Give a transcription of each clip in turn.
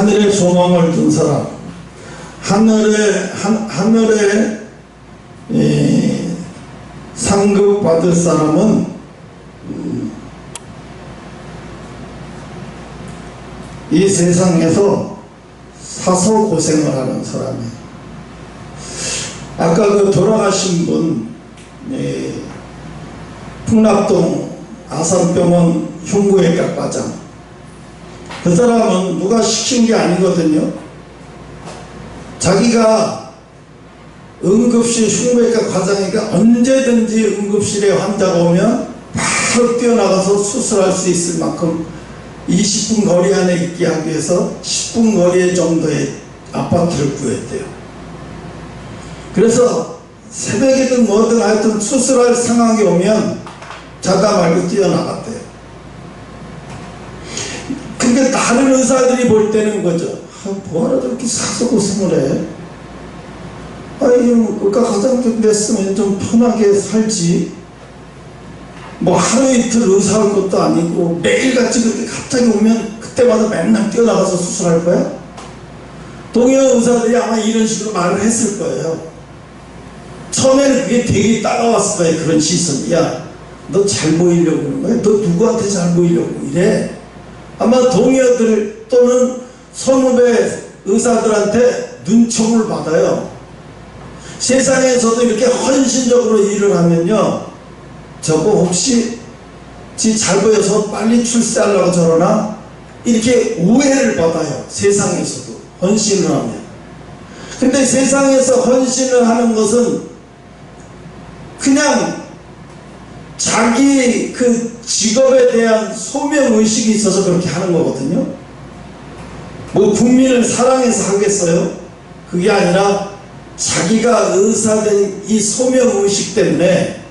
하늘에 소망을 둔 사람, 하늘에 상급 받을 사람은 이 세상에서 사서 고생을 하는 사람이에요. 아까 그 돌아가신 분, 풍납동 아산병원 흉부외과 과장, 그 사람은 누가 시킨 게 아니거든요. 자기가 응급실 흉부외과 과장이니까 언제든지 응급실에 환자가 오면 바로 뛰어나가서 수술할 수 있을 만큼 20분 거리 안에 있게 하기 위해서 10분 거리 정도의 아파트를 구했대요. 그래서 새벽이든 뭐든 하여튼 수술할 상황이 오면 자다 말고 뛰어나갔대요. 근데 다른 의사들이 볼 때는 거죠. 뭐하러 저렇게 사서 고생을 해? 의과 과장 됐으면 좀 편하게 살지. 뭐 하루 이틀 의사할 것도 아니고 매일같이 그렇게 갑자기 오면 그때마다 맨날 뛰어나가서 수술할 거야? 동료 의사들이 아마 이런 식으로 말을 했을 거예요. 처음에는 그게 되게 따가웠을 거예요. 그런 시선. 야, 너 잘 보이려고 그러는 거야? 너 누구한테 잘 보이려고 이래? 아마 동료들 또는 선후배 의사들한테 눈총을 받아요. 세상에서도 이렇게 헌신적으로 일을 하면요, 저거 혹시 지 잘 보여서 빨리 출세하려고 저러나? 이렇게 오해를 받아요. 세상에서도 헌신을 하면. 근데 세상에서 헌신을 하는 것은 그냥 자기 그 직업에 대한 소명의식이 있어서 그렇게 하는 거거든요. 뭐 국민을 사랑해서 하겠어요? 그게 아니라 자기가 의사된 이 소명의식 때문에,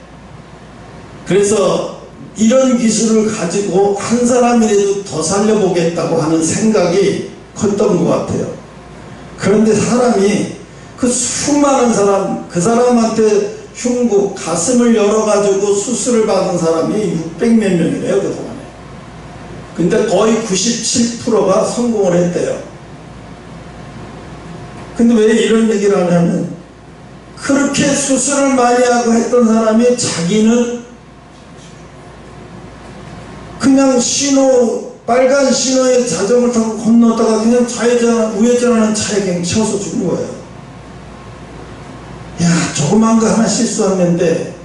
그래서 이런 기술을 가지고 한 사람이라도 더 살려보겠다고 하는 생각이 컸던 것 같아요. 그런데 사람이 그 수많은 사람, 그 사람한테 흉부, 가슴을 열어가지고 수술을 받은 사람이 600몇 명이래요, 그동안에. 근데 거의 97%가 성공을 했대요. 근데 왜 이런 얘기를 하냐면, 그렇게 수술을 많이 하고 했던 사람이 자기는 그냥 신호, 빨간 신호에 자전거를 타고 건너다가 그냥 우회전하는 차에 그냥 치여서 죽은 거예요. 야, 조그만 거 하나 실수했는데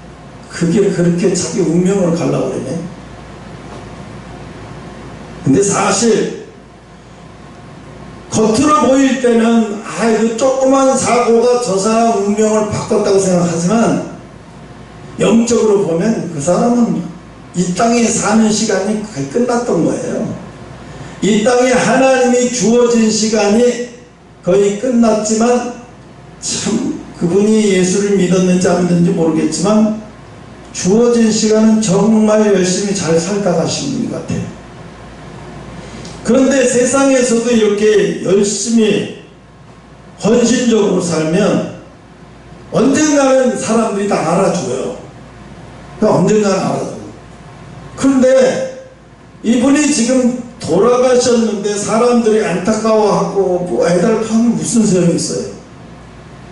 그게 그렇게 자기 운명을 갈라버리네. 근데 사실 겉으로 보일 때는 그 조그만 사고가 저 사람 운명을 바꿨다고 생각하지만, 영적으로 보면 그 사람은 이 땅에 사는 시간이 거의 끝났던 거예요. 이 땅에 하나님이 주어진 시간이 거의 끝났지만, 참 그분이 예수를 믿었는지 안 믿었는지 모르겠지만 주어진 시간은 정말 열심히 잘 살다 가신 분 같아요. 그런데 세상에서도 이렇게 열심히 헌신적으로 살면 언젠가는 사람들이 다 알아줘요. 언젠가는 알아줘요. 그런데 이분이 지금 돌아가셨는데 사람들이 안타까워하고 뭐 애달파하면 무슨 소용이 있어요?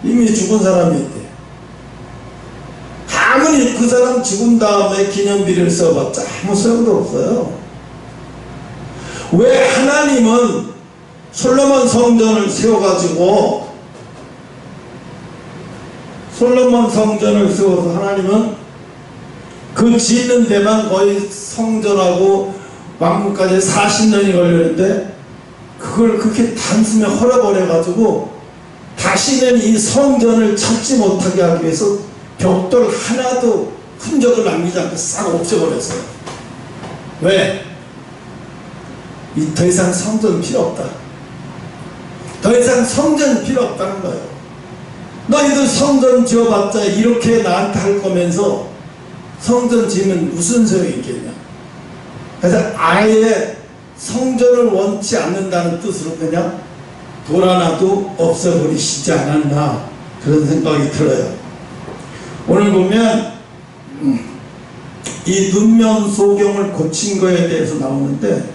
이미 죽은 사람인데. 아무리 그 사람 죽은 다음에 기념비를 써봤자 아무 소용도 없어요. 왜 하나님은 솔로몬 성전을 세워가지고, 솔로몬 성전을 세워서 하나님은 그 짓는 데만 거의 성전하고 왕궁까지 40년이 걸렸는데, 그걸 그렇게 단숨에 헐어버려가지고 다시는 이 성전을 찾지 못하게 하기 위해서 벽돌 하나도 흔적을 남기지 않고 싹 없애버렸어요. 왜? 더 이상 성전 필요 없다. 더 이상 성전 필요 없다는 거예요. 너희들 성전 지어봤자 이렇게 나한테 할 거면서 성전 지으면 무슨 소용이 있겠냐. 그래서 아예 성전을 원치 않는다는 뜻으로 그냥 돌 하나도 없애버리시지 않았나, 그런 생각이 들어요. 오늘 보면 이 눈면 소경을 고친 거에 대해서 나오는데,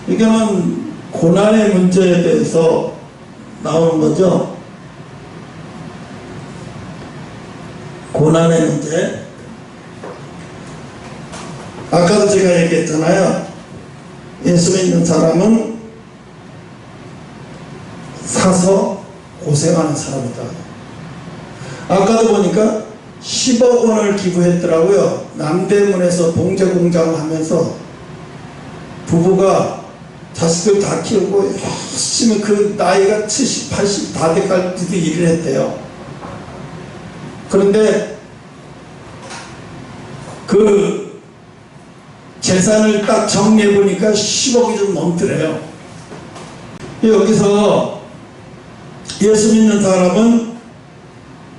이거는 고난의 문제에 대해서 나오는 거죠. 고난의 문제. 아까도 제가 얘기했잖아요. 예수 믿는 사람은 사서 고생하는 사람이다. 아까도 보니까 10억 원을 기부했더라고요. 남대문에서 봉제공장을 하면서 부부가 자식들 다 키우고 열심히 그 나이가 70, 80 다 돼까지도 일을 했대요. 그런데 그 재산을 딱 정리해 보니까 10억이 좀 넘더래요. 여기서 예수 믿는 사람은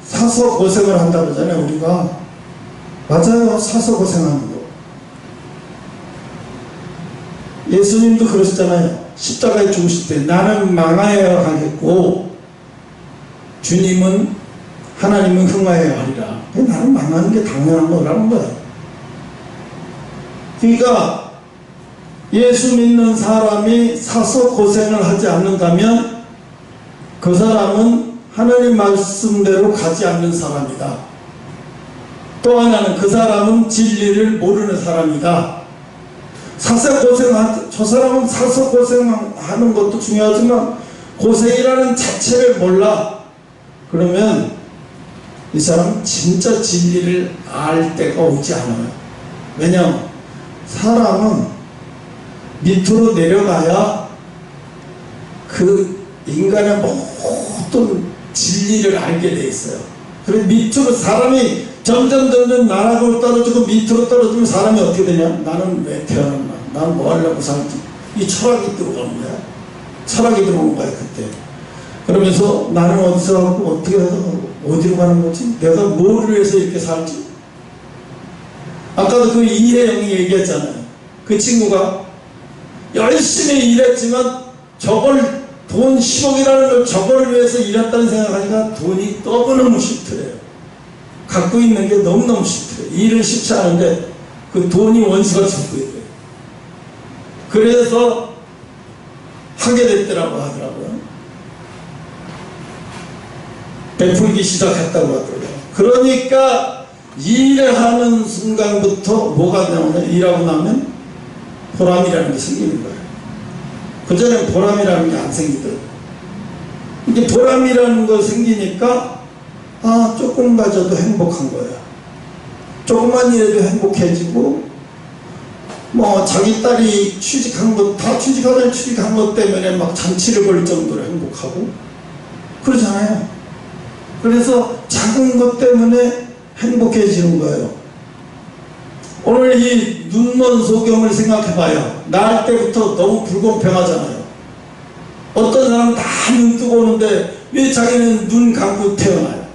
사서 고생을 한다 그러잖아요. 우리가 맞아요. 사서 고생하는 거. 예수님도 그러셨잖아요. 십자가에 죽으실 때 나는 망하여야 하겠고 주님은 하나님은 흥하여야 하리라. 나는 망하는 게 당연한 거라는 거예요. 그러니까 예수 믿는 사람이 사서 고생을 하지 않는다면 그 사람은 하나님 말씀대로 가지 않는 사람이다. 또 하나는 그 사람은 진리를 모르는 사람이다. 사서 고생한, 저 사람은 사서 고생하는 것도 중요하지만 고생이라는 자체를 몰라. 그러면 이 사람은 진짜 진리를 알 때가 오지 않아요. 왜냐하면 사람은 밑으로 내려가야 그 인간의 모든 진리를 알게 돼 있어요. 그래서 밑으로 사람이 점점 나락으로 떨어지고 밑으로 떨어지면 사람이 어떻게 되냐? 나는 왜 태어났나? 나는 뭐 하려고 살지? 이 철학이 들어오는 거야. 철학이 들어오는 거야 그때. 그러면서 나는 어디서 하고 어떻게 해서 어디로 가는 거지? 내가 뭐를 위해서 이렇게 살지? 아까도 그 이혜영이 얘기했잖아요. 그 친구가 열심히 일했지만 저걸 돈 10억이라는 걸 저걸 위해서 일했다는 생각하니까 돈이 너무너무 싫더래요. 갖고 있는 게 너무너무 싫더래요. 일은 쉽지 않은데 그 돈이 원수가 죽고 있대요. 그래서 하게 됐더라고 하더라고요. 베풀기 시작했다고 하더라고요. 그러니까 일을 하는 순간부터 뭐가 나오냐? 일하고 나면 보람이라는 게 생기는 거예요. 그전엔 보람이라는 게 안 생기더라고요. 이게 보람이라는 거 생기니까 조금 가져도 행복한 거예요. 조금만 일해도 행복해지고 뭐 자기 딸이 취직한 것 다 취직한 것 때문에 막 잔치를 벌일 정도로 행복하고 그러잖아요. 그래서 작은 것 때문에 행복해지는 거예요. 오늘 이 눈먼 소경을 생각해 봐요. 낳을 때부터 너무 불공평하잖아요. 어떤 사람은 다 눈 뜨고 오는데 왜 자기는 눈 감고 태어나요?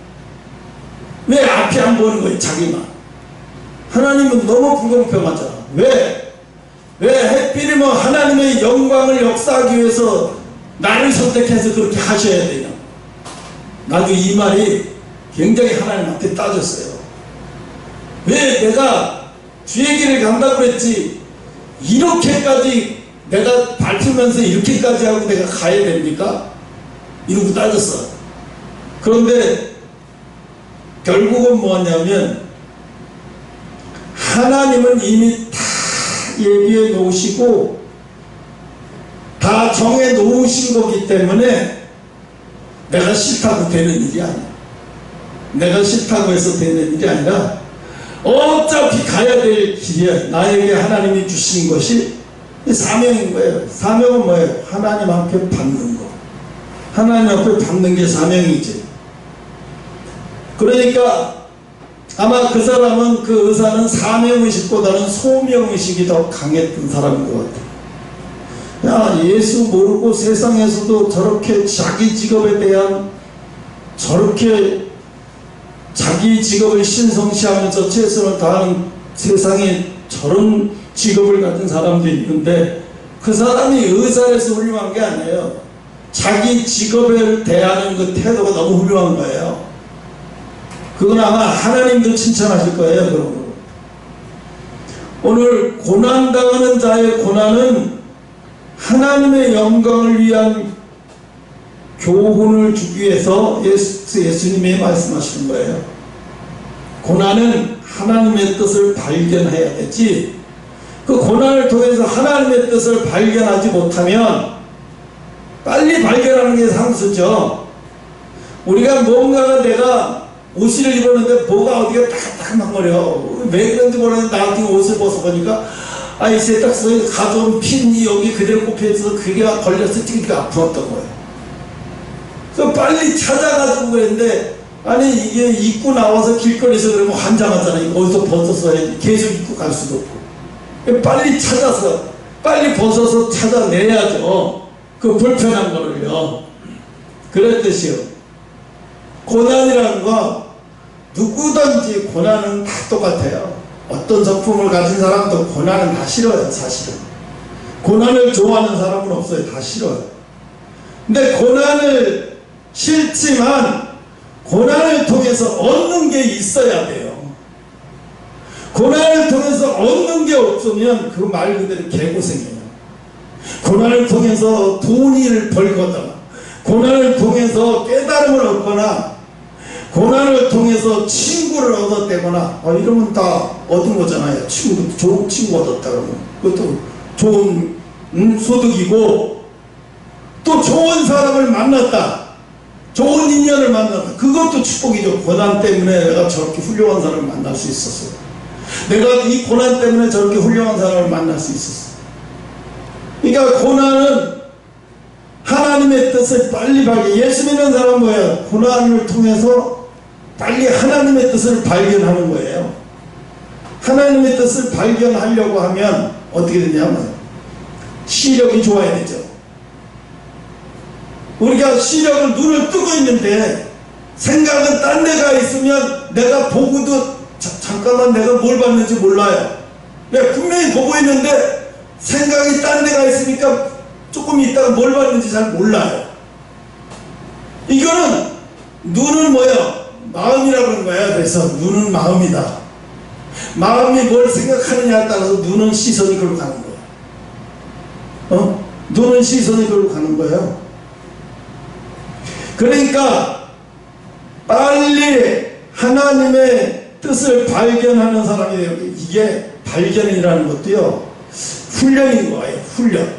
왜 앞이 안 보는 거예요? 자기만. 하나님은 너무 불공평하잖아. 왜 하필이면 하나님의 영광을 역사하기 위해서 나를 선택해서 그렇게 하셔야 되냐? 나도 이 말이 굉장히 하나님한테 따졌어요. 왜 내가 주의 길을 간다고 그랬지 이렇게까지 내가 밟으면서 이렇게까지 하고 내가 가야 됩니까? 이러고 따졌어. 그런데 결국은 뭐냐면 하나님은 이미 다 예비해 놓으시고 다 정해 놓으신 거기 때문에 내가 싫다고 되는 일이 아니야. 내가 싫다고 해서 되는 일이 아니라 어차피 가야 될 길이야. 나에게 하나님이 주신 것이 사명인 거예요. 사명은 뭐예요? 하나님 앞에 받는 거. 하나님 앞에 받는 게 사명이지. 그러니까 아마 그 사람은, 그 의사는 사명의식보다는 소명의식이 더 강했던 사람인 것 같아요. 야, 예수 모르고 세상에서도 저렇게 자기 직업에 대한 저렇게 자기 직업을 신성시하면서 최선을 다하는 세상에 저런 직업을 가진 사람도 있는데 그 사람이 의사라서 훌륭한 게 아니에요. 자기 직업을 대하는 그 태도가 너무 훌륭한 거예요. 그건 아마 하나님도 칭찬하실 거예요. 그러고 오늘 고난당하는 자의 고난은 하나님의 영광을 위한 교훈을 주기 위해서 예수님이 말씀하시는 거예요. 고난은 하나님의 뜻을 발견해야 되지, 그 고난을 통해서 하나님의 뜻을 발견하지 못하면, 빨리 발견하는 게 상수죠. 우리가 뭔가가, 내가 옷을 입었는데 뭐가 어디가 따끔따끔거려. 왜 그런지 모르겠는데 나한테 옷을 벗어보니까 이 세탁소에 가져온 핀이 여기 그대로 꼽혀있어서 그게 걸려서 찌기가 아팠던 거예요. 그래서 빨리 찾아가지고 그랬는데, 아니 이게 입고 나와서 길거리에서 그러면 환장하잖아요. 어디서 벗어서 해야지. 계속 입고 갈 수도 없고. 빨리 찾아서, 빨리 벗어서 찾아내야죠. 그 불편한 거를요. 그런 뜻이요. 고난이라는 거, 누구든지 고난은 다 똑같아요. 어떤 성품을 가진 사람도 고난은 다 싫어요. 사실은 고난을 좋아하는 사람은 없어요. 다 싫어요. 근데 고난을 싫지만 고난을 통해서 얻는 게 있어야 돼요. 고난을 통해서 얻는 게 없으면 그 말 그대로 개고생이에요. 고난을 통해서 돈을 벌거나, 고난을 통해서 깨달음을 얻거나, 고난을 통해서 친구를 얻었다거나, 이러면 다 얻은 거잖아요. 좋은 친구 얻었다 그러면 그것도 좋은 소득이고, 또 좋은 사람을 만났다, 좋은 인연을 만났다, 그것도 축복이죠. 고난 때문에 내가 저렇게 훌륭한 사람을 만날 수 있었어요. 내가 이 고난 때문에 저렇게 훌륭한 사람을 만날 수 있었어요. 그러니까 고난은 하나님의 뜻을 빨리 발견. 예수 믿는 사람은 뭐예요? 고난을 통해서 빨리 하나님의 뜻을 발견하는 거예요. 하나님의 뜻을 발견하려고 하면 어떻게 되냐면 시력이 좋아야 되죠. 우리가 시력을, 눈을 뜨고 있는데 생각은 딴 데가 있으면 내가 보고도 잠깐만 내가 뭘 봤는지 몰라요. 내가 분명히 보고 있는데 생각이 딴 데가 있으니까 조금 있다가 뭘 봤는지 잘 몰라요. 이거는, 눈은 뭐야? 마음이라고 하는 거야. 그래서 눈은 마음이다. 마음이 뭘 생각하느냐에 따라서 눈은 시선이 그걸로 가는 거야. 눈은 시선이 그걸로 가는 거예요. 그러니까 빨리 하나님의 뜻을 발견하는 사람이 돼요. 이게 발견이라는 것도요, 훈련인 거예요. 훈련.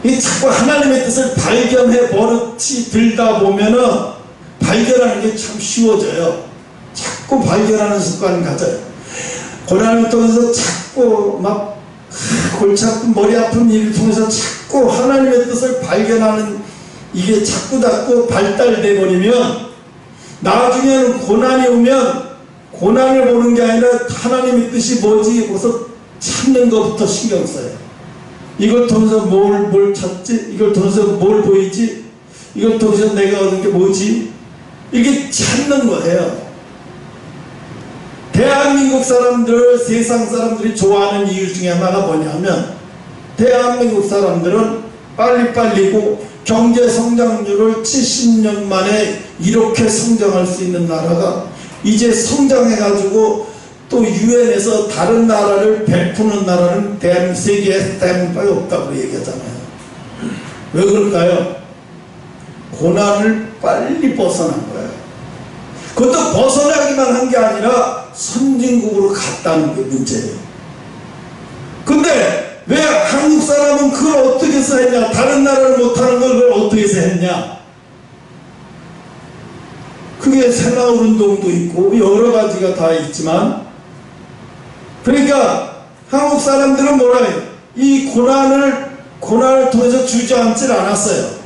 이 자꾸 하나님의 뜻을 발견해 버릇이 들다 보면은 발견하는 게 참 쉬워져요. 자꾸 발견하는 습관을 가져요. 고난을 통해서 자꾸 막 골치 아픈, 머리 아픈 일을 통해서 자꾸 하나님의 뜻을 발견하는, 이게 자꾸 발달돼 버리면 나중에는 고난이 오면 고난을 보는 게 아니라 하나님의 뜻이 뭐지? 거기서 찾는 것부터 신경 써요. 이걸 통해서 뭘 찾지? 이걸 통해서 뭘 보이지? 이걸 통해서 내가 얻은 게 뭐지? 이게 찾는 거예요. 대한민국 사람들, 세상 사람들이 좋아하는 이유 중에 하나가 뭐냐면, 대한민국 사람들은 빨리빨리고 경제 성장률을 70년 만에 이렇게 성장할 수 있는 나라가 이제 성장해가지고 또 유엔에서 다른 나라를 베푸는 나라는 세계에 대한민국밖에 없다고 얘기하잖아요. 왜 그럴까요? 고난을 빨리 벗어난 거예요. 그것도 벗어나기만 한 게 아니라 선진국으로 갔다는 게 문제예요. 근데 왜 한국 사람은 그걸 어떻게 해서 했냐? 다른 나라를 못하는 걸 그걸 어떻게 해서 했냐? 그게 새마을운동도 있고 여러 가지가 다 있지만, 그러니까 한국 사람들은 뭐라 해요? 이 고난을 통해서 주저앉질 않았어요.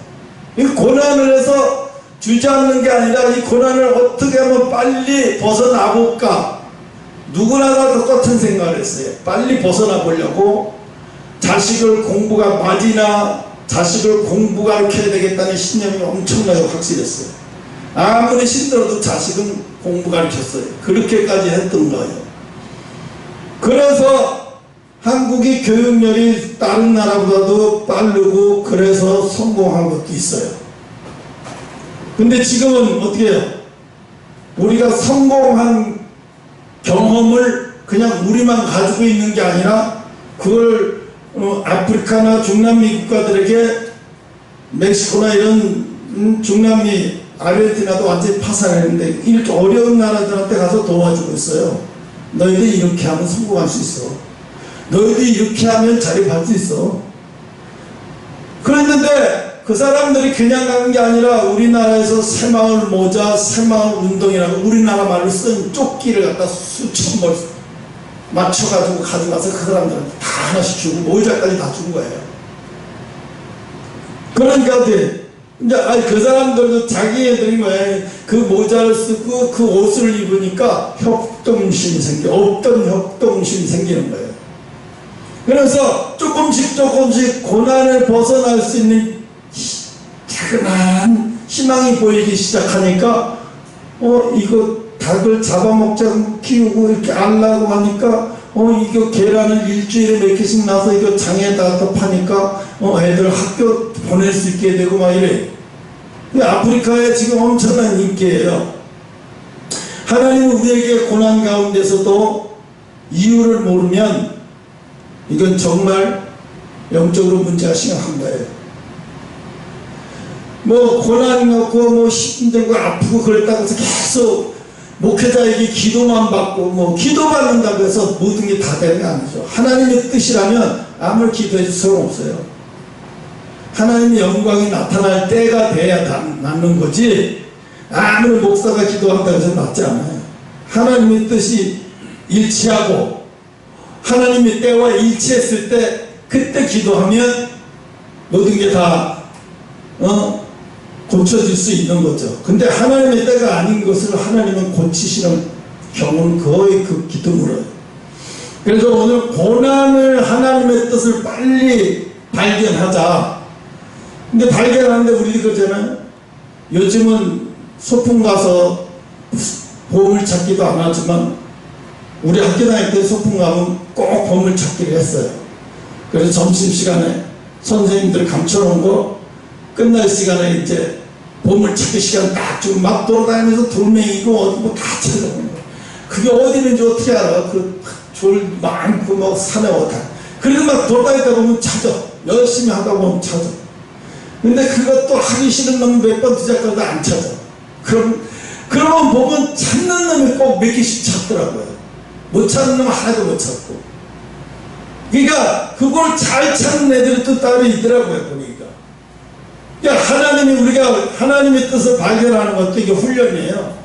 이 고난을 해서 주저앉는 게 아니라 이 고난을 어떻게 하면 빨리 벗어나 볼까? 누구나 다 똑같은 생각을 했어요. 빨리 벗어나 보려고 자식을 공부가 맞이나 자식을 공부 가르쳐야 되겠다는 신념이 엄청나게 확실했어요. 아무리 힘들어도 자식은 공부 가르쳤어요. 그렇게까지 했던 거예요. 그래서 한국이 교육열이 다른 나라보다도 빠르고 그래서 성공한 것도 있어요. 근데 지금은 어떻게 해요? 우리가 성공한 경험을 그냥 우리만 가지고 있는 게 아니라 그걸 아프리카나 중남미 국가들에게 멕시코나 이런 중남미 아르헨티나도 완전히 파산했는데 이렇게 어려운 나라들한테 가서 도와주고 있어요. 너희들 이렇게 하면 성공할 수 있어. 너희들 이렇게 하면 자립할 수 있어. 그랬는데 그 사람들이 그냥 가는 게 아니라 우리나라에서 새마을 모자, 새마을 운동이라고 우리나라 말로 쓴 조끼를 갖다 수천 벌 맞춰가지고 가져가서 그 사람들한테 다 하나씩 주고 모자까지 다 준 거예요. 그러니까 이제 그 사람들도 자기애들이 그 모자를 쓰고 그 옷을 입으니까 협동심이 생겨. 없던 협동심이 생기는 거예요. 그래서 조금씩 고난을 벗어날 수 있는 작은 희망이 보이기 시작하니까 이거 닭을 잡아먹자고 키우고 이렇게 알라고 하니까 이거 계란을 일주일에 몇 개씩 나서 이거 장에다가 또 파니까 애들 학교 보낼 수 있게 되고 막 이래. 아프리카에 지금 엄청난 인기예요. 하나님은 우리에게 고난 가운데서도 이유를 모르면 이건 정말 영적으로 문제가 심각한 거예요. 고난이 없고 힘들고 아프고 그랬다고 해서 계속 목회자에게 기도만 받고 기도받는다고 해서 모든 게 다 되는 게 아니죠. 하나님의 뜻이라면 아무리 기도해도 소용없어요. 하나님의 영광이 나타날 때가 돼야 낫는 거지 아무리 목사가 기도한다고 해서 낫지 않아요. 하나님의 뜻이 일치하고 하나님의 때와 일치했을 때 그때 기도하면 모든 게 다 고쳐질 수 있는 거죠. 근데 하나님의 때가 아닌 것을 하나님은 고치시는 경우는 거의 극히 드물어요. 그래서 오늘 고난을 하나님의 뜻을 빨리 발견하자. 근데 발견하는데 우리도 그러잖아요. 요즘은 소풍 가서 보물찾기도 안 하지만 우리 학교 다닐 때 소풍 가면 꼭 보물찾기를 했어요. 그래서 점심시간에 선생님들 감춰놓은 거 끝날 시간에 이제 보물찾기 시간 딱 주고 막 돌아다니면서 돌멩이고 어디 다 찾아보는 거예요. 그게 어디 있는지 어떻게 알아? 졸 많고 산에 어디. 그래도 막 돌아다니다 보면 찾아. 열심히 하다 보면 찾아. 근데 그것도 하기 싫은 놈은 몇 번 뒤적거려도 안 찾아. 그러면 보면 찾는 놈이 꼭 몇 개씩 찾더라고요. 못 찾는 놈은 하나도 못 찾고. 그러니까 그걸 잘 찾는 애들이 또 따로 있더라고요. 보니까. 하나님이 우리가 하나님의 뜻을 발견하는 것도 이게 훈련이에요.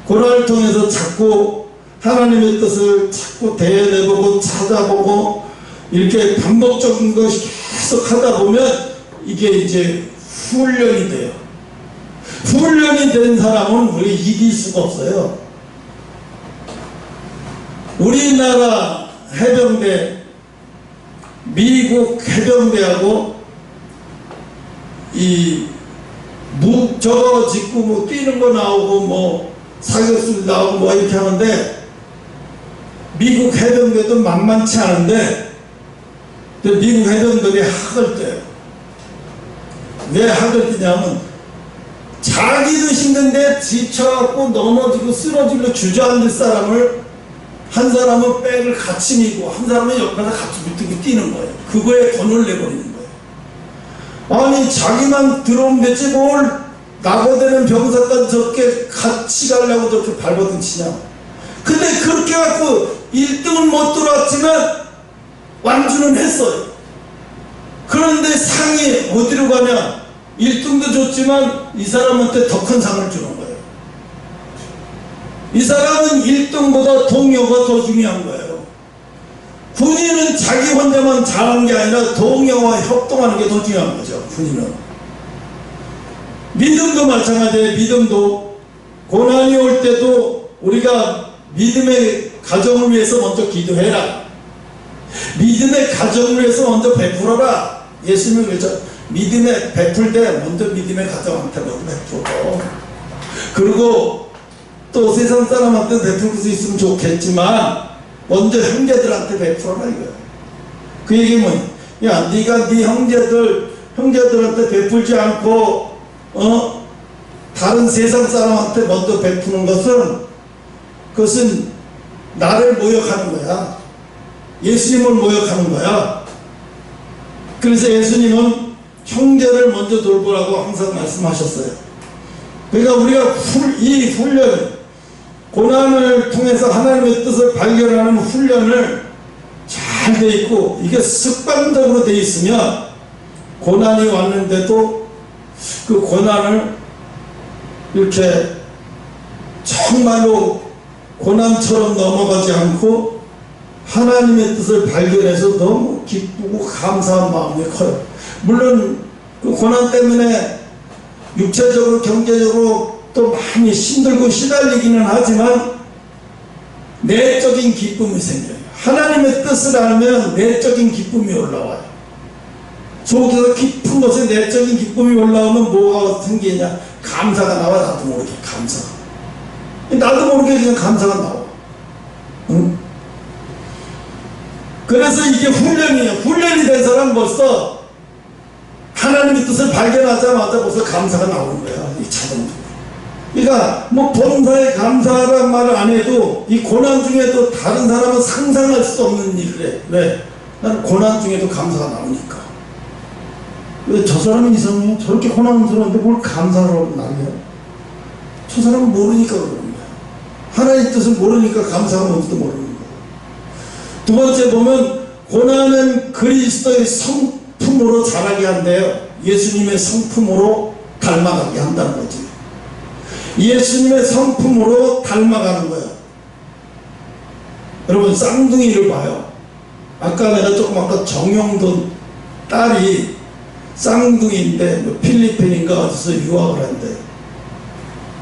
고난을 통해서 자꾸 하나님의 뜻을 자꾸 대해내보고 찾아보고 이렇게 반복적인 것이 계속 하다 보면 이게 이제 훈련이 돼요. 훈련이 된 사람은 우리 이길 수가 없어요. 우리나라 해병대, 미국 해병대하고 저거 짓고 뛰는 거 나오고 사격술 나오고 이렇게 하는데 미국 해병대도 만만치 않은데 미국 해병대들이 학을 떼요. 왜 학을 떼냐면 자기도 힘든데 지쳐갖고 넘어지고 쓰러지고 주저앉을 사람을 한 사람은 백을 같이 미고 한 사람은 옆에서 같이 밑으로 뛰는 거예요. 그거에 돈을 내버리는 거예요. 아니 자기만 들어오면 되지 뭘 낙오되는 병사까지 저렇게 같이 가려고 저렇게 발버둥 치냐. 근데 그렇게 갖고 1등은 못 들어왔지만 완주는 했어요. 그런데 상이 어디로 가냐. 1등도 줬지만 이 사람한테 더 큰 상을 주는 거예요. 이 사람은 1등보다 동료가 더 중요한 거예요. 군인은 자기 혼자만 잘하는 게 아니라 동료와 협동하는 게 더 중요한 거죠. 군인은. 믿음도 마찬가지예요. 믿음도 고난이 올 때도 우리가 믿음의 가정을 위해서 먼저 기도해라. 믿음의 가정을 위해서 먼저 베풀어라. 예수님은 그랬죠. 믿음에 베풀 때 먼저 믿음의 가정한테 먼저 베풀고 그리고 또 세상 사람한테 베풀 수 있으면 좋겠지만 먼저 형제들한테 베풀어라 이거야. 그 얘기 뭐냐. 야 네가 네 형제들한테 베풀지 않고 다른 세상 사람한테 먼저 베푸는 그것은 나를 모욕하는 거야. 예수님을 모욕하는 거야. 그래서 예수님은 형제를 먼저 돌보라고 항상 말씀하셨어요. 그러니까 우리가 이 훈련, 고난을 통해서 하나님의 뜻을 발견하는 훈련을 잘 돼 있고, 이게 습관적으로 돼 있으면 고난이 왔는데도 그 고난을 이렇게 정말로 고난처럼 넘어가지 않고 하나님의 뜻을 발견해서 너무 기쁘고 감사한 마음이 커요. 물론 그 고난 때문에 육체적으로 경제적으로 또 많이 힘들고 시달리기는 하지만 내적인 기쁨이 생겨요. 하나님의 뜻을 알면 내적인 기쁨이 올라와요. 속에서 깊은 곳에 내적인 기쁨이 올라오면 뭐가 생기냐? 감사가 나와. 나도 모르게 감사가. 나도 모르게 그냥 감사가 나와. 응? 그래서 이게 훈련이에요. 훈련이 된 사람은 벌써 하나님의 뜻을 발견하자마자 벌써 감사가 나오는 거야. 이 자동적으로. 그러니까 뭐 범사에 감사하라는 말을 안 해도 이 고난 중에도 다른 사람은 상상할 수 없는 일을 해. 왜? 나는 고난 중에도 감사가 나오니까. 왜 저 사람은 이상해요? 저렇게 고난스러운데 뭘 감사하라고 난리야? 저 사람은 모르니까 그러는 거야. 하나님의 뜻을 모르니까 감사가 뭔지도 모르는 거야. 두 번째 보면 고난은 그리스도의 성품으로 자라게 한대요. 예수님의 성품으로 닮아가게 한다는 거지. 예수님의 성품으로 닮아가는 거예요. 여러분 쌍둥이를 봐요. 아까 내가 조금 아까 정용돈 딸이 쌍둥이인데 뭐 필리핀인가 어디서 유학을 한대.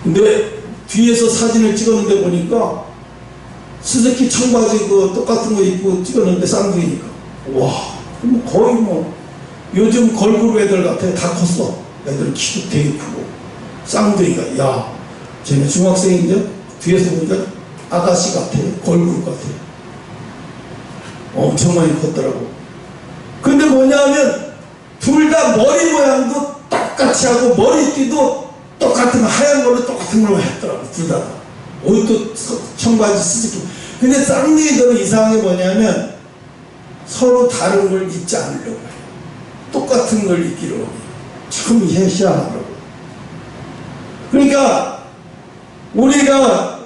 근데 뒤에서 사진을 찍었는데 보니까 스즈키 청바지 그 똑같은 거 입고 찍었는데 쌍둥이니까 와 거의 뭐 요즘 걸그룹 애들 같아. 다 컸어. 애들 키도 되게 크고 쌍둥이가 야 쟤네 중학생인데 뒤에서 보니까 아가씨 같아. 걸그룹 같아. 엄청 많이 컸더라고. 근데 뭐냐면 둘 다 머리 모양도 똑같이 하고 머리띠도 똑같은 하얀 걸로 똑같은 걸로 했더라고. 둘 다 옷도 청바지 스즈키. 근데 쌍둥이들은 이상한 게 뭐냐면 서로 다른 걸 입지 않으려고 해요. 똑같은 걸 입기로. 참 희한하더라고. 그러니까 우리가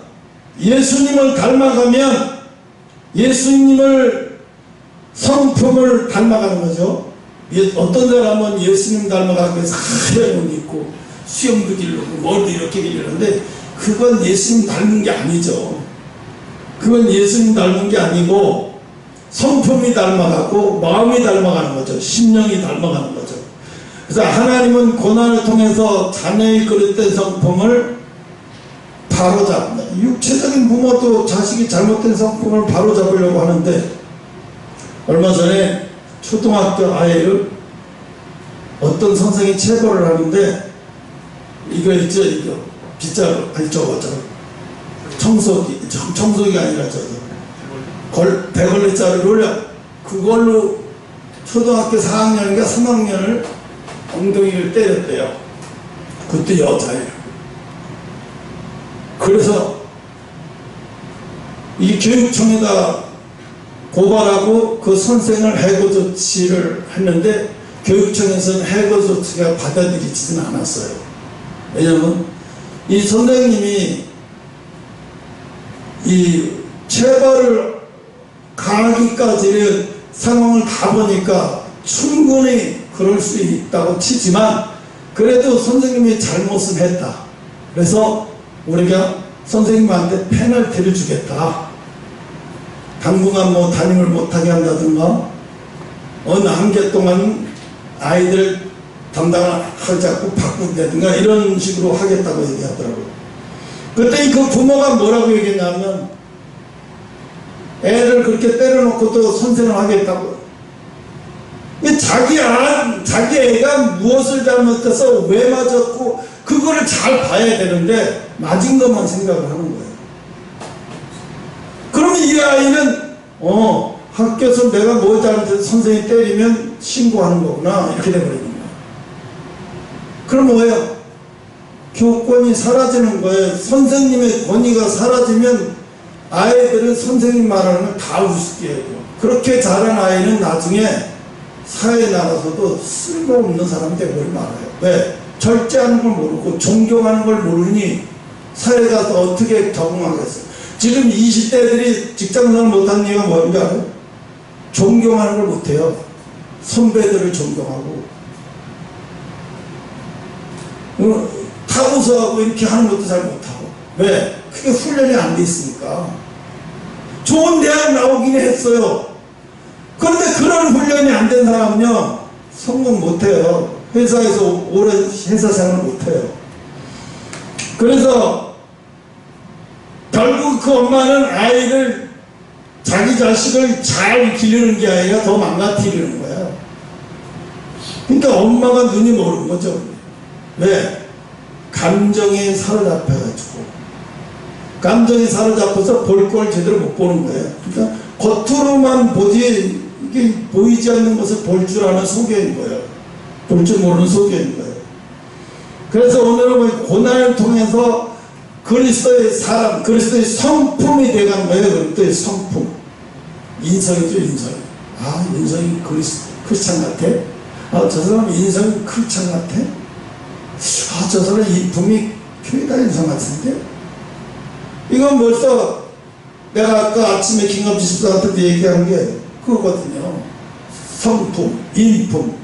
예수님을 닮아가면 예수님을 성품을 닮아가는 거죠. 어떤 사람은 예수님 닮아가기 위해서 하얀 옷 입고 수염도 기르고 머리도 이렇게 기르는데 그건 예수님 닮은 게 아니죠. 그건 예수님 닮은 게 아니고 성품이 닮아가고 마음이 닮아가는 거죠. 심령이 닮아가는 거죠. 그래서 하나님은 고난을 통해서 자녀의 그릇된 성품을 바로잡는다. 육체적인 부모도 자식이 잘못된 성품을 바로잡으려고 하는데 얼마 전에 초등학교 아이를 어떤 선생이 체벌을 하는데 이거 있죠, 이거 빗자루 아니 저거 청소기 아니라 대걸레 자루를 그걸로 초등학교 4학년인가 3학년을 엉덩이를 때렸대요. 그때 여자예요. 그래서 이 교육청에다 고발하고 그 선생을 해고 조치를 했는데 교육청에서는 해고 조치가 받아들이지는 않았어요. 왜냐하면 이 선생님이 이 체벌을 가하기까지는 상황을 다 보니까 충분히 그럴 수 있다고 치지만 그래도 선생님이 잘못은 했다. 그래서 우리가 선생님한테 페널티를 주겠다. 당분간 뭐 담임을 못하게 한다든가 어느 한개 동안 아이들 담당을 하지 않고 바꾸다든가 이런 식으로 하겠다고 얘기하더라고요. 그때 그 부모가 뭐라고 얘기했냐면 애를 그렇게 때려놓고도 선생을 하겠다고. 자기 애가 무엇을 잘못해서 왜 맞았고 그거를 잘 봐야 되는데 맞은 것만 생각을 하는 거예요. 그러면 이 아이는 학교에서 내가 뭐 잘못해서 선생님이 때리면 신고하는 거구나 이렇게 돼버리는 거예요. 그럼 뭐예요? 교권이 사라지는 거예요. 선생님의 권위가 사라지면 아이들은 선생님 말하는 걸 다 우습게 해요. 그렇게 자란 아이는 나중에 사회에 나가서도 쓸모없는 사람이 되어버리면 말아요. 왜? 절제하는 걸 모르고 존경하는 걸 모르니 사회에 가서 어떻게 적응하겠어요? 지금 20대들이 직장생활 못하는 이유가 뭔지 알아요? 존경하는 걸 못해요. 선배들을 존경하고 타고서하고 이렇게 하는 것도 잘 못하고. 왜? 그게 훈련이 안 돼 있으니까. 좋은 대학 나오긴 했어요. 그런데 그런 훈련이 안 된 사람은요 성공 못해요. 회사에서 오래 회사 생활을 못해요. 그래서 결국 그 엄마는 아이를, 자기 자식을 잘 기르는 게 아니라 더 망가뜨리는 거예요. 그러니까 엄마가 눈이 모르는 거죠. 왜? 감정에 사로잡혀가지고, 감정에 사로잡혀서 볼 걸 제대로 못 보는 거예요. 그러니까 겉으로만 보지, 이게 보이지 않는 것을 볼 줄 아는 소견인 거예요. 볼 줄 모르는 소견인 거예요. 그래서 오늘은 고난을 통해서 그리스도의 사람, 그리스도의 성품이 되어가는 거예요. 그리스도의 성품. 인성이죠, 인성. 아, 인성이 크리스찬 같아? 아, 저 사람 인성이 크리스찬 같아? 아, 저 사람 인품이 교회다 인성 같은데? 이건 벌써 내가 아까 아침에 김갑지 집사한테 얘기한 게 그거거든요. 성품, 인품.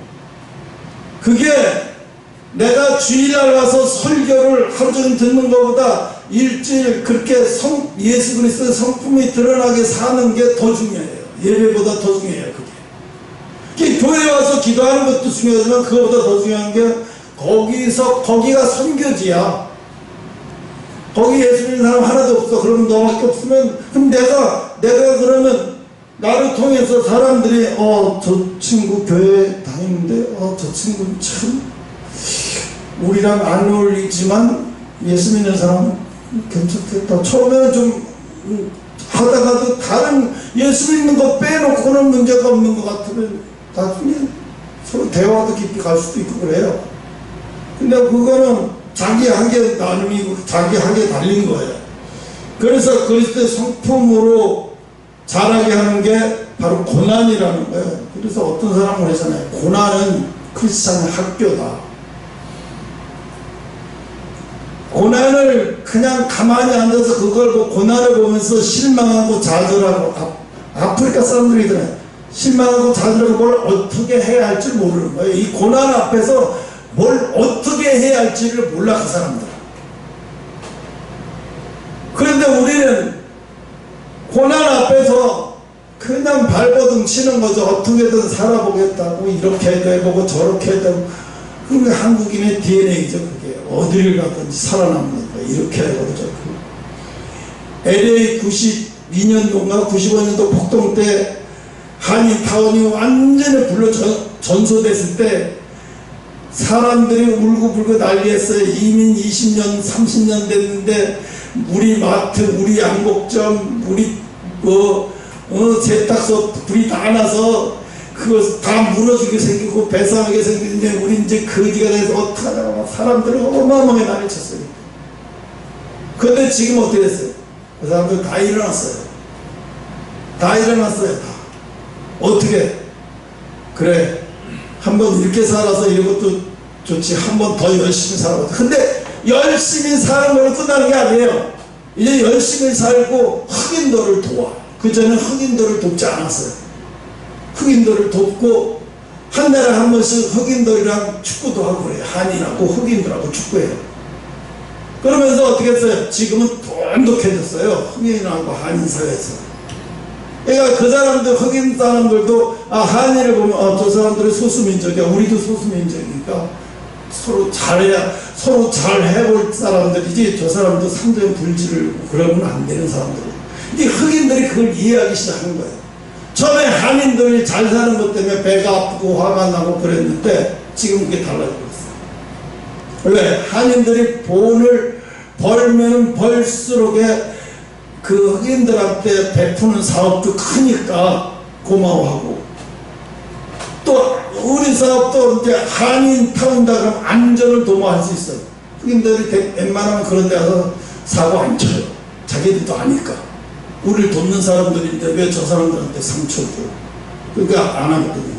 그게 내가 주일날 와서 설교를 하루 종일 듣는 것보다 일주일 그렇게 예수 그리스도의 성품이 드러나게 사는 게 더 중요해요. 예배보다 더 중요해요. 그게 교회에 와서 기도하는 것도 중요하지만 그거보다 더 중요한 게 거기가 선교지야. 거기 예수 믿는 사람 하나도 없어. 그러면 너밖에 없으면, 그럼 내가 그러면 나를 통해서 사람들이 저 친구 교회 다니는데 저 친구는 참 우리랑 안 어울리지만 예수 믿는 사람은 괜찮겠다. 처음에는 좀 하다가도 다른 예수 믿는 거 빼놓고는 문제가 없는 것 같으면 나중에 서로 대화도 깊이 갈 수도 있고 그래요. 근데 그거는 자기 한계 나름이고 자기 한계 달린 거예요. 그래서 그리스도의 성품으로 자라게 하는 게 바로 고난이라는 거예요. 그래서 어떤 사람은 그러잖아요. 고난은 크리스찬의 학교다. 고난을 그냥 가만히 앉아서 그걸 고난을 보면서 실망하고 좌절하고, 아프리카 사람들이 있잖아요. 실망하고 좌절하고 뭘 어떻게 해야 할지 모르는 거예요. 이 고난 앞에서 뭘 어떻게 해야 할지를 몰라, 그 사람들. 그런데 우리는 고난 앞에서 그냥 발버둥 치는 거죠. 어떻게든 살아보겠다고, 이렇게도 해보고 저렇게 해도. 그게 한국인의 DNA죠. 그게 어디를 가든지 살아남는 거예요. 이렇게 해보고 저렇게. LA 92년도인가 95년도 폭동 때 한인타운이 완전히 불러 전소됐을 때 사람들이 울고불고 난리했어요. 이민 20년 30년 됐는데 우리 마트, 우리 양복점, 우리 세탁소 불이 다 나서 그거 다 무너지게 생기고 배상하게 생기는데 우리 이제 거지가 돼서 어떡하냐고 사람들을 어마어마하게 난리 쳤어요. 근데 지금 어떻게 됐어요? 그 사람들 다 일어났어요. 다 일어났어요. 다. 어떻게? 그래, 한번 이렇게 살아서 이것도 좋지, 한번 더 열심히 살아보자. 근데 열심히 사는 걸로 끝나는 게 아니에요. 이제 열심히 살고 흑인들을 도와. 그전에 흑인들을 돕지 않았어요. 흑인들을 돕고 한 달에 한 번씩 흑인들이랑 축구도 하고 그래요. 한인하고 흑인들하고 축구해요. 그러면서 어떻게 했어요? 지금은 돈독해졌어요. 흑인하고 한인 사회에서. 그러니까 그 사람들, 흑인 사람들도 한인을 보면 저 사람들은 소수민족이야. 우리도 소수민족이니까 서로 잘해야, 서로 잘 해볼 사람들이지 저 사람도 상대의 불지를 그러면 안 되는 사람들이에요. 이 흑인들이 그걸 이해하기 시작한 거예요. 처음에 한인들이 잘 사는 것 때문에 배가 아프고 화가 나고 그랬는데 지금 그게 달라지고 있어요. 왜? 한인들이 돈을 벌면 벌수록에 그 흑인들한테 베푸는 사업도 크니까 고마워하고, 또 우리 사업도 이제 한인타운다 그러면 안전을 도모할 수 있어요. 흑인들이 웬만하면 그런 데 가서 사고 안 쳐요. 자기들도 아니까. 우리를 돕는 사람들인데 왜 저 사람들한테 상처를 줘요? 그러니까 안 하거든요.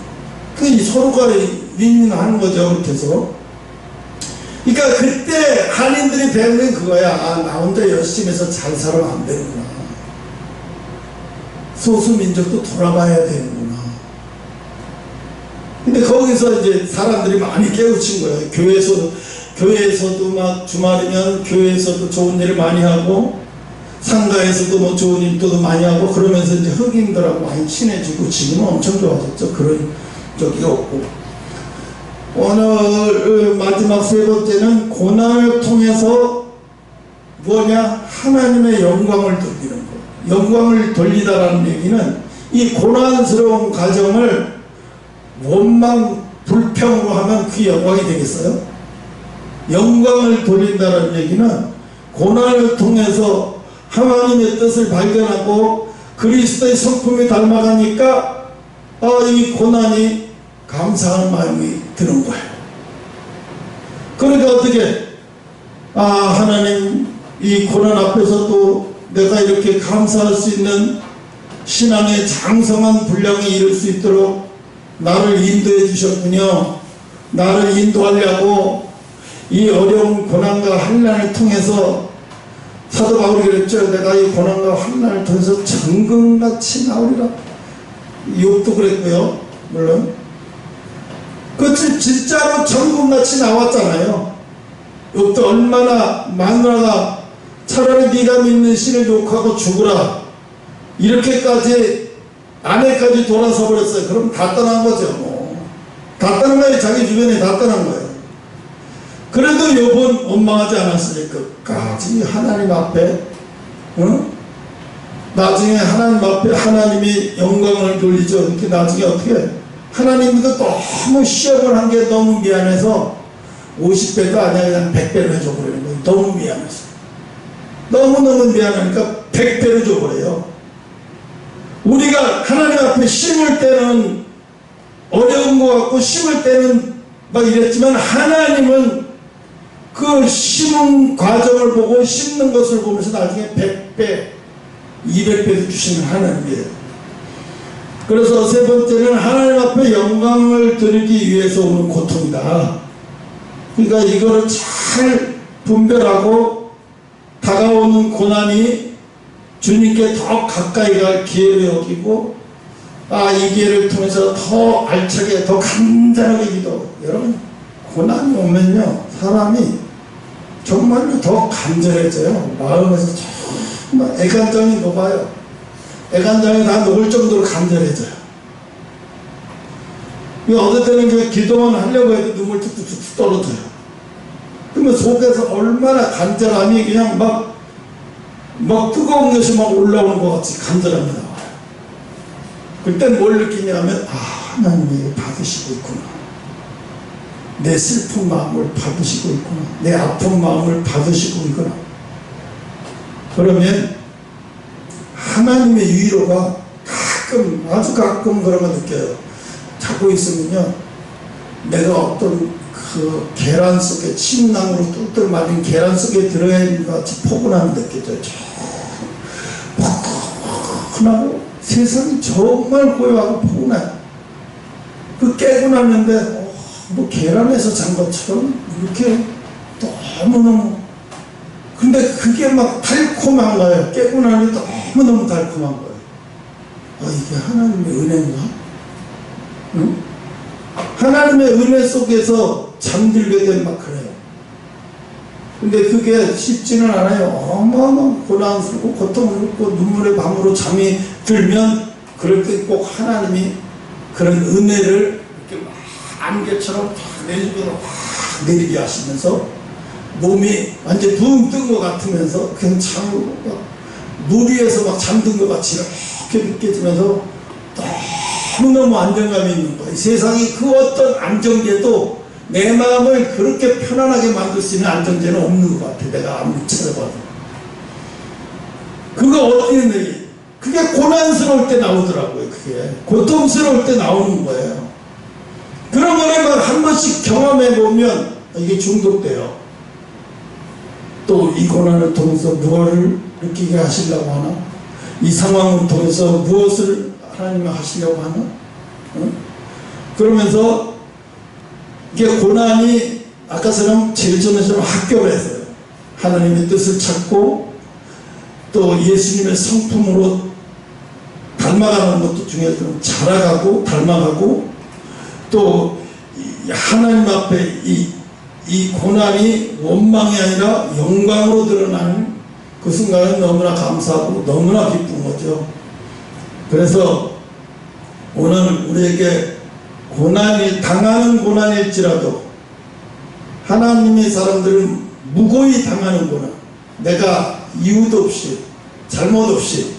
그 서로가 윈윈하는 거죠. 그렇게 해서. 그러니까 그때 한인들이 배우는 그거야. 아, 나 혼자 열심히 해서 잘 살아면 안 되는구나. 소수민족도 돌아가야 되는구나. 근데 거기서 이제 사람들이 많이 깨우친 거예요. 교회에서도 막 주말이면 교회에서도 좋은 일을 많이 하고, 상가에서도 뭐 좋은 일도 많이 하고, 그러면서 이제 흑인들하고 많이 친해지고, 지금은 엄청 좋아졌죠. 그런 적이 없고. 오늘 마지막 세 번째는 고난을 통해서 뭐냐? 하나님의 영광을 돌리는 거. 영광을 돌리다라는 얘기는 이 고난스러운 과정을 원망 불평으로 하면 그 영광이 되겠어요? 영광을 돌린다는 얘기는 고난을 통해서 하나님의 뜻을 발견하고 그리스도의 성품에 닮아가니까 이 고난이 감사하는 마음이 드는 거예요. 그러니까 어떻게 하나님 이 고난 앞에서도 내가 이렇게 감사할 수 있는 신앙의 장성한 분량에 이를 수 있도록 나를 인도해 주셨군요. 나를 인도하려고 이 어려운 고난과 환난을 통해서 사도 바울이 그랬죠. 내가 이 고난과 환난을 통해서 정금같이 나오리라. 욥도 그랬고요. 물론 그것이 진짜로 정금같이 나왔잖아요. 욥도 얼마나 마누라가 차라리 네가 믿는 신을 욕하고 죽으라 이렇게까지 아내까지 돌아서 버렸어요. 그럼 다 떠난 거죠. 다 떠난 거예요. 자기 주변에 다 떠난 거예요. 그래도 욥은 원망하지 않았으니 끝까지 하나님 앞에 나중에 하나님 앞에 하나님이 영광을 돌리죠. 이렇게 나중에 어떻게 해요? 하나님도 너무 시험을 한 게 너무 미안해서 50배도 아니야 그냥 100배로 해줘버리는 거예요. 너무 미안해서. 너무너무 미안하니까 100배로 줘버려요. 우리가 하나님 앞에 심을 때는 어려운 것 같고 심을 때는 막 이랬지만 하나님은 그 심은 과정을 보고 심는 것을 보면서 나중에 100배, 200배도 주시는 하나님이에요. 그래서 세 번째는 하나님 앞에 영광을 드리기 위해서 오는 고통이다. 그러니까 이거를 잘 분별하고 다가오는 고난이 주님께 더 가까이 갈 기회를 여기고 이 기회를 통해서 더 알차게 더 간절하게 기도. 여러분 고난이 오면요 사람이 정말로 더 간절해져요. 마음에서 정말 애간장이 녹아요. 애간장이 다 녹을 정도로 간절해져요. 어느 때는 그 기도만 하려고 해도 눈물 툭툭툭 떨어져요. 그러면 속에서 얼마나 간절함이 그냥 막 뜨거운 것이 막 올라오는 것 같이 간절함이 나와요. 그땐 뭘 느끼냐면 하나님이 받으시고 있구나. 내 슬픈 마음을 받으시고 있구나. 내 아픈 마음을 받으시고 있구나. 그러면 하나님의 위로가 가끔 아주 가끔 그런 거 느껴요. 자고 있으면요 내가 어떤 그 계란 속에 침낭으로 뚫뚫 말린 계란 속에 들어야 있는 것 같이 포근함이 느껴져요. 포근하고 세상이 정말 고요하고 포근해요. 그 깨고 나는데 뭐 계란에서 잔 것처럼 이렇게 너무너무 근데 그게 막 달콤한 거예요. 깨고 나니 너무너무 달콤한 거예요. 이게 하나님의 은혜인가? 응? 하나님의 은혜 속에서 잠들게 된 막 그래요. 근데 그게 쉽지는 않아요. 어마어마 고난스럽고 고통스럽고 눈물의 밤으로 잠이 들면 그럴 때 꼭 하나님이 그런 은혜를 이렇게 막 안개처럼 내주변으로 내리게 하시면서 몸이 완전 붕 뜬 것 같으면서 그냥 물 위에서 막 잠든 것 같이 이렇게 느껴지면서 너무너무 안정감이 있는 거예요. 세상이 그 어떤 안정제도 내 마음을 그렇게 편안하게 만들 수 있는 안정제는 없는 것 같아. 내가 아무리 찾아봐도. 그거 어떻게 있는 그게 고난스러울 때 나오더라고요. 그게 고통스러울 때 나오는 거예요. 그런 거를 한 번씩 경험해 보면 이게 중독돼요. 또 이 고난을 통해서 무엇을 느끼게 하시려고 하나? 이 상황을 통해서 무엇을 하나님이 하시려고 하나? 그러면서 이게 고난이 아까처럼 제일 처음에처럼 합격을 했어요. 하나님의 뜻을 찾고 또 예수님의 성품으로 닮아가는 것도 중요해서 자라가고 닮아가고 또 하나님 앞에 이 고난이 원망이 아니라 영광으로 드러나는 그 순간은 너무나 감사하고 너무나 기쁜 거죠. 그래서 오늘 우리에게 당하는 고난일지라도 하나님의 사람들은 무고히 당하는 고난, 내가 이유도 없이 잘못 없이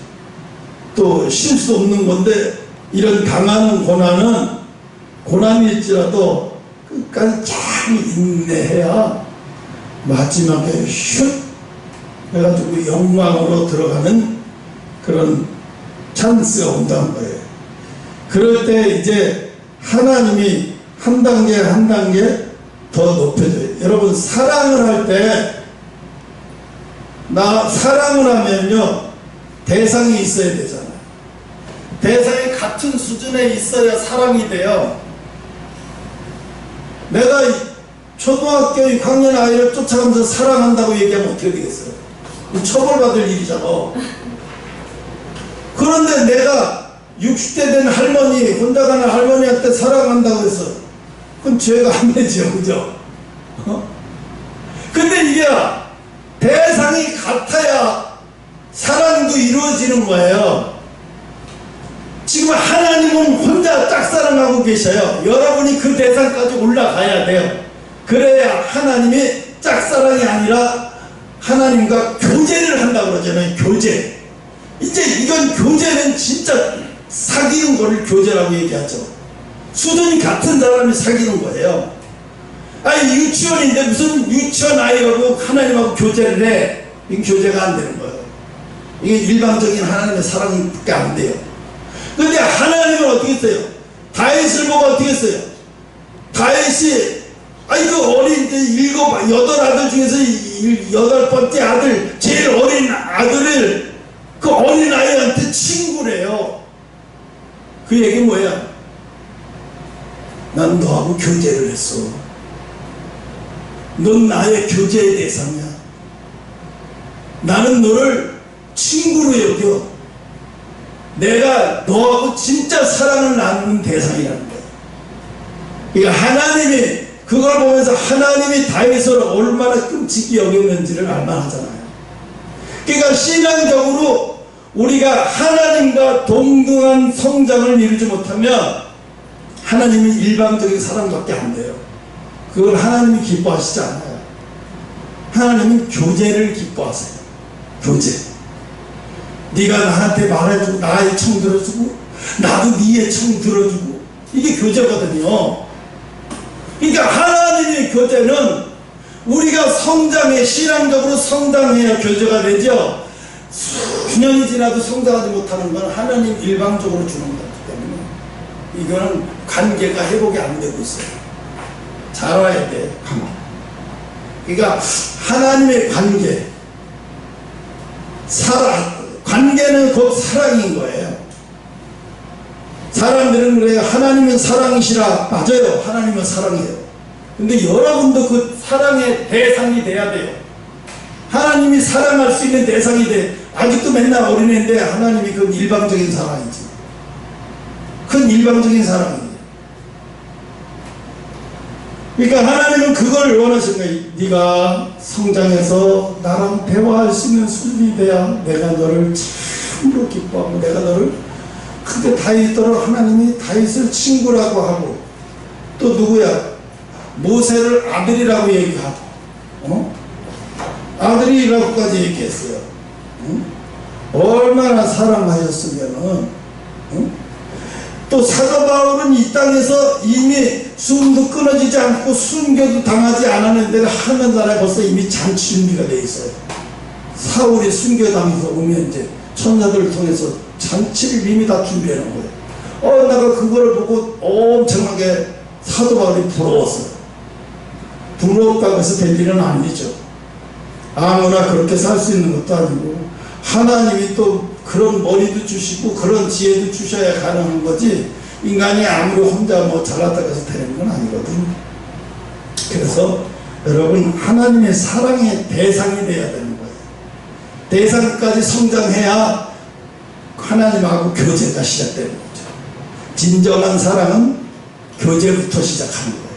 또 실수 없는 건데 이런 당하는 고난은 고난일지라도 끝까지 잘 인내해야 마지막에 슛 해가지고 영광으로 들어가는 그런 찬스가 온다는 거예요. 그럴 때 이제 하나님이 한 단계 한 단계 더 높여져요. 여러분 사랑을 할 때 사랑을 하면요 대상이 있어야 되잖아요. 대상이 같은 수준에 있어야 사랑이 돼요. 내가 초등학교 6학년 아이를 쫓아가면서 사랑한다고 얘기하면 어떻게 되겠어요? 처벌받을 일이잖아. 그런데 내가 60대 된 할머니, 혼자 가는 할머니한테 사랑한다고 해서 그건 죄가 안 되죠, 그죠? 근데 이게 대상이 같아야 사랑도 이루어지는 거예요. 지금 하나님은 혼자 짝사랑하고 계셔요. 여러분이 그 대상까지 올라가야 돼요. 그래야 하나님이 짝사랑이 아니라 하나님과 교제를 한다고 그러잖아요. 교제. 이제 이건 교제는 진짜 사귀는 거를 교제라고 얘기하죠. 수준이 같은 사람이 사귀는 거예요. 아니 유치원인데 무슨 유치원 아이하고 하나님하고 교제를 해. 이게 교제가 안 되는 거예요. 이게 일반적인 하나님의 사랑밖에 안 돼요. 근데 하나님은 어떻게 했어요? 다윗을 보고 어떻게 했어요? 다윗이 그 어린 8 아들 중에서 8번째 아들, 제일 어린 아들을 그 어린 아이한테 친구래요. 그 얘기 뭐야? 난 너하고 교제를 했어. 넌 나의 교제의 대상이야. 나는 너를 친구로 여겨. 내가 너하고 진짜 사랑을 나누는 대상이라는 거야. 그러니까 하나님이 그걸 보면서 하나님이 다윗을 얼마나 끔찍이 여겼는지를 알만하잖아요. 그러니까 신앙적으로 우리가 하나님과 동등한 성장을 이루지 못하면 하나님은 일방적인 사랑밖에 안 돼요. 그걸 하나님이 기뻐하시지 않아요. 하나님은 교제를 기뻐하세요. 교제. 네가 나한테 말해주고 나의 청 들어주고 나도 네의 청 들어주고 이게 교제거든요. 그러니까 하나님의 교제는 우리가 성장해 신앙적으로 성장해야 교제가 되죠. 수년이 지나도 성장하지 못하는 건 하나님 일방적으로 주는 거기 때문에 이거는 관계가 회복이 안 되고 있어요. 잘 알아야 돼. 그러니까 하나님의 관계 관계는 곧 사랑인 거예요. 사람들은 그래요. 하나님은 사랑이시라. 맞아요. 하나님은 사랑이에요. 근데 여러분도 그 사랑의 대상이 돼야 돼요. 하나님이 사랑할 수 있는 대상이 돼. 아직도 맨날 어린애인데 하나님이 그건 일방적인 사랑이지. 그건 일방적인 사랑이에요. 그러니까 하나님은 그걸 원하시는 거예요. 네가 성장해서 나랑 대화할 수 있는 수준이 돼야 내가 너를 참으로 기뻐하고 내가 너를 근데 다윗더러 하나님이 다윗을 친구라고 하고 또 누구야? 모세를 아들이라고 얘기하고 아들이라고까지 얘기했어요. 얼마나 사랑하셨으면은 또 사도 바울은 이 땅에서 이미 숨도 끊어지지 않고 순교도 당하지 않았는데 하늘나라에 벌써 이미 잔치 준비가 돼 있어요. 사울이 순교당해서 오면 이제 천사들을 통해서 잔치를 이미 다 준비해 놓은 거예요. 내가 그거를 보고 엄청나게 사도 바울이 부러웠어요. 부러웠다고 해서 될 일은 아니죠. 아무나 그렇게 살 수 있는 것도 아니고 하나님이 또 그런 머리도 주시고 그런 지혜도 주셔야 가능한 거지. 인간이 아무리 혼자 뭐 잘났다고 해서 되는 건 아니거든. 그래서 여러분, 하나님의 사랑의 대상이 돼야 되는 거예요. 대상까지 성장해야 하나님하고 교제가 시작되는 거죠. 진정한 사랑은 교제부터 시작하는 거예요.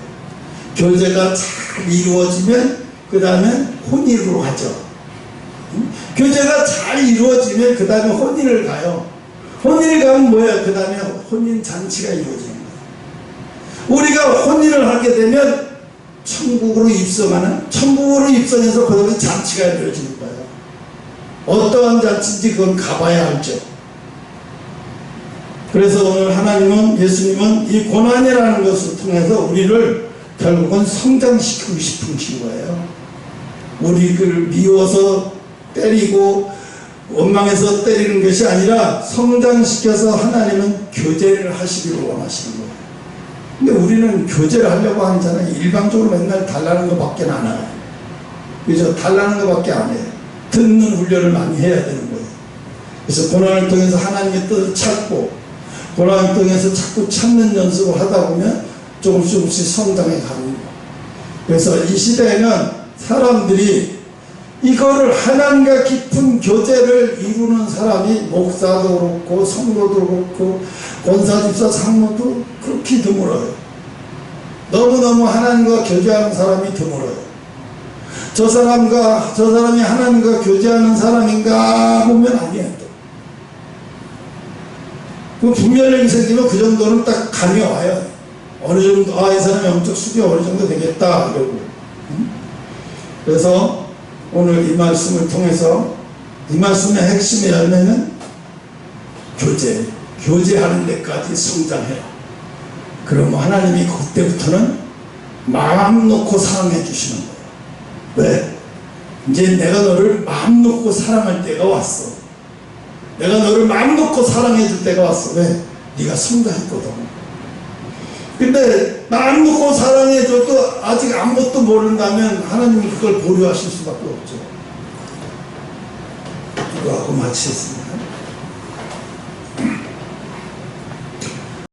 교제가 잘 이루어지면 그 다음에 혼인으로 가죠. 교제가 잘 이루어지면 그 다음에 혼인을 가요. 혼인을 가면 뭐예요? 그 다음에 혼인 잔치가 이루어지는 거예요. 우리가 혼인을 하게 되면 천국으로 입성해서 그 다음에 잔치가 이루어지는 거예요. 어떠한 잔치인지 그건 가봐야 알죠. 그래서 오늘 하나님은, 예수님은 이 고난이라는 것을 통해서 우리를 결국은 성장시키고 싶으신 거예요. 우리를 미워서 때리고 원망해서 때리는 것이 아니라 성장시켜서 하나님은 교제를 하시기를 원하시는 거예요. 근데 우리는 교제를 하려고 하잖아요. 일방적으로 맨날 달라는 것밖에 안 해요. 그죠? 달라는 것밖에 안 해요. 듣는 훈련을 많이 해야 되는 거예요. 그래서 고난을 통해서 하나님의 뜻을 찾고, 고난을 통해서 자꾸 찾는 연습을 하다 보면 조금씩 성장해 가는 거예요. 그래서 이 시대에는 사람들이 이거를 하나님과 깊은 교제를 이루는 사람이 목사도 그렇고 성도도 그렇고 권사집사 장로도 그렇게 드물어요. 너무너무 하나님과 교제하는 사람이 드물어요. 저 사람이 하나님과 교제하는 사람인가 보면 아니에요. 그 분별력이 생기면 그 정도는 딱 감이 와요. 어느 정도, 이 사람이 영적 수준이 어느 정도 되겠다 이러고. 그래서 오늘 이 말씀을 통해서, 이 말씀의 핵심의 열매는 교제하는 데까지 성장해라. 그러면 하나님이 그때부터는 마음 놓고 사랑해 주시는 거예요. 왜? 이제 내가 너를 마음 놓고 사랑할 때가 왔어. 내가 너를 마음 놓고 사랑해 줄 때가 왔어. 왜? 네가 성장했거든. 근데 마음 놓고 사랑해 줘도 아직 아무것도 모른다면 하나님이 그걸 보류하실 수밖에 없죠. 이거 하고 마치겠습니다.